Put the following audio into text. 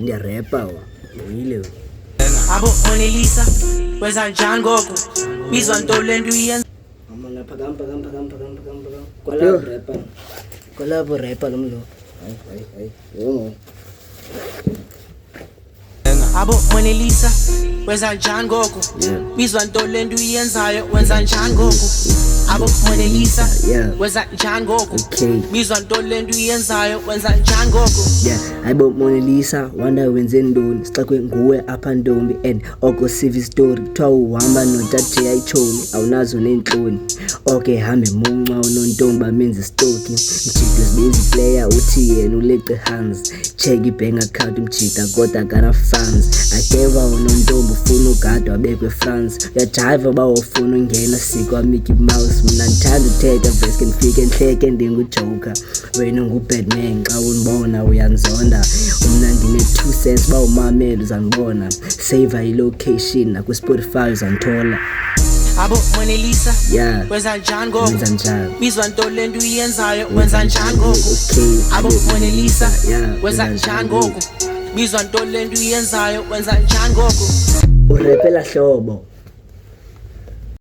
Ndiyarepa wa. Uyile. Abo Monelisa, wenza njani ngoku? Bizwa nto le nto uyenza. Amana phakam. Kwalapho repa lo mlo. Hayi. Yebo. Abo Monelisa, wenza njani ngoku? Bizwa nto le nto uyenzayo, wenza njani ngoku? Abo Monelisa, wenza njani ngoku? Bizwa nto le nto uyenzayo, wenza njani ngoku? Hayibo Monelisa, wanda wenze ntoni? Sixakwe nguwe apha ntombi and oko CV story kuthiwa uhamba notate yayichomi awunazo neentloni. Okay hambe muncwa unontombi bamenze stoki mjida zibenzi player uthi yena uleqe hands check ibank account mjida kodwa kana funds akeva unontombi ufuna ugadwa abekwe France uyajive bawufuna ungena sikwa Mickey Mouse mina ndithanda uthetha vese ndifike nhleke ndingujoker wena nguBatman xa unibona uyanzonda umna ndine-2 cents bawumamela uzandibona save ilocation nakwiSpotify uzandithola. Abo Monelisa, wenza njani ngoku? Bizwa nto le nto uyenzayo, wenza njani ngoku? Abo Monelisa, wenza njani ngoku? Bizwa nto le nto uyenzayo, wenza njani ngoku? Urepela hlobo.